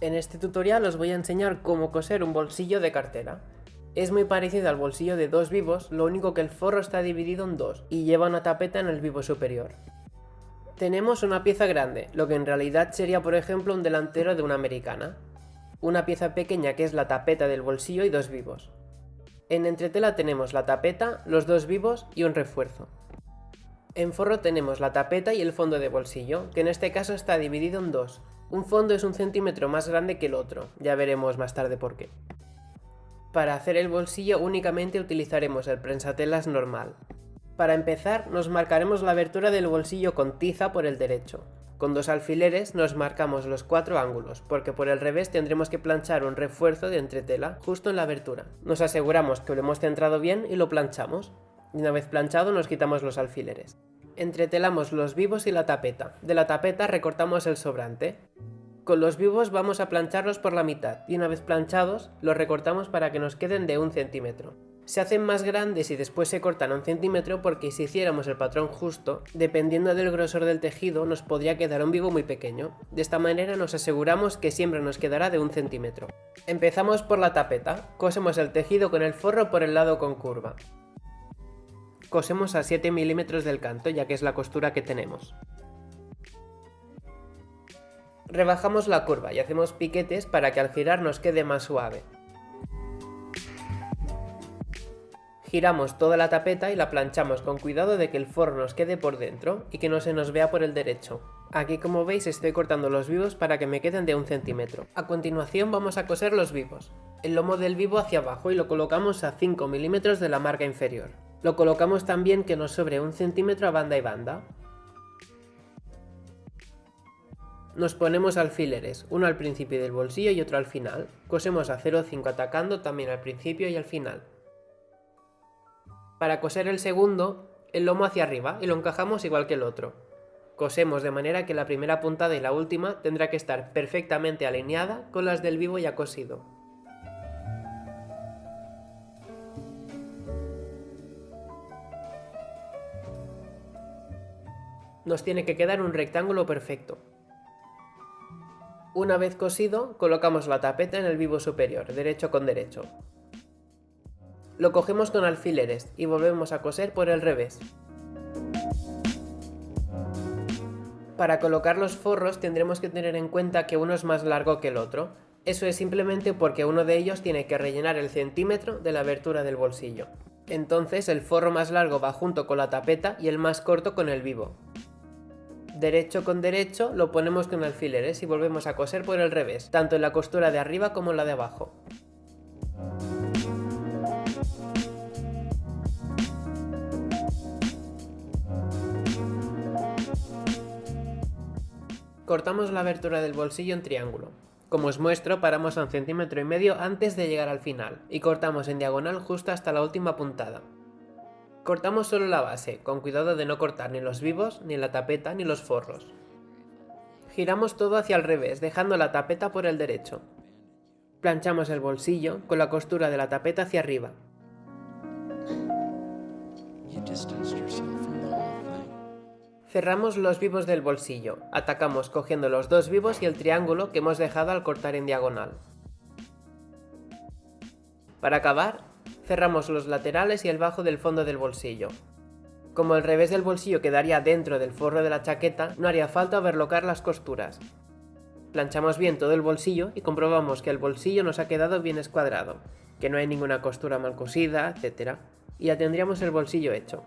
En este tutorial os voy a enseñar cómo coser un bolsillo de cartera. Es muy parecido al bolsillo de dos vivos, lo único que el forro está dividido en dos y lleva una tapeta en el vivo superior. Tenemos una pieza grande, lo que en realidad sería por ejemplo un delantero de una americana. Una pieza pequeña que es la tapeta del bolsillo y dos vivos. En entretela tenemos la tapeta, los dos vivos y un refuerzo. En forro tenemos la tapeta y el fondo de bolsillo, que en este caso está dividido en dos. Un fondo es 1 centímetro más grande que el otro, ya veremos más tarde por qué. Para hacer el bolsillo únicamente utilizaremos el prensatelas normal. Para empezar nos marcaremos la abertura del bolsillo con tiza por el derecho. Con dos alfileres nos marcamos los 4 ángulos, porque por el revés tendremos que planchar un refuerzo de entretela justo en la abertura. Nos aseguramos que lo hemos centrado bien y lo planchamos. Y una vez planchado nos quitamos los alfileres. Entretelamos los vivos y la tapeta. De la tapeta recortamos el sobrante. Con los vivos vamos a plancharlos por la mitad y una vez planchados los recortamos para que nos queden de 1 centímetro. Se hacen más grandes y después se cortan a 1 centímetro porque si hiciéramos el patrón justo, dependiendo del grosor del tejido nos podría quedar un vivo muy pequeño. De esta manera nos aseguramos que siempre nos quedará de 1 centímetro. Empezamos por la tapeta, cosemos el tejido con el forro por el lado con curva. Cosemos a 7 milímetros del canto, ya que es la costura que tenemos. Rebajamos la curva y hacemos piquetes para que al girar nos quede más suave. Giramos toda la tapeta y la planchamos con cuidado de que el forro nos quede por dentro y que no se nos vea por el derecho. Aquí, como veis, estoy cortando los vivos para que me queden de 1 centímetro. A continuación vamos a coser los vivos. El lomo del vivo hacia abajo y lo colocamos a 5 milímetros de la marca inferior. Lo colocamos también que nos sobre 1 centímetro a banda y banda. Nos ponemos alfileres, uno al principio del bolsillo y otro al final. Cosemos a 0,5 atacando también al principio y al final. Para coser el segundo, el lomo hacia arriba y lo encajamos igual que el otro. Cosemos de manera que la primera puntada y la última tendrá que estar perfectamente alineada con las del vivo ya cosido. Nos tiene que quedar un rectángulo perfecto. Una vez cosido, colocamos la tapeta en el vivo superior, derecho con derecho. Lo cogemos con alfileres y volvemos a coser por el revés. Para colocar los forros tendremos que tener en cuenta que uno es más largo que el otro. Eso es simplemente porque uno de ellos tiene que rellenar el centímetro de la abertura del bolsillo. Entonces el forro más largo va junto con la tapeta y el más corto con el vivo. Derecho con derecho lo ponemos con alfileres y volvemos a coser por el revés, tanto en la costura de arriba como en la de abajo. Cortamos la abertura del bolsillo en triángulo. Como os muestro, paramos a 1,5 centímetros antes de llegar al final y cortamos en diagonal justo hasta la última puntada. Cortamos solo la base, con cuidado de no cortar ni los vivos, ni la tapeta, ni los forros. Giramos todo hacia el revés, dejando la tapeta por el derecho. Planchamos el bolsillo con la costura de la tapeta hacia arriba. Cerramos los vivos del bolsillo, atacamos cogiendo los dos vivos y el triángulo que hemos dejado al cortar en diagonal. Para acabar, cerramos los laterales y el bajo del fondo del bolsillo. Como el revés del bolsillo quedaría dentro del forro de la chaqueta, no haría falta overlocar las costuras. Planchamos bien todo el bolsillo y comprobamos que el bolsillo nos ha quedado bien escuadrado, que no hay ninguna costura mal cosida, etc. Y ya tendríamos el bolsillo hecho.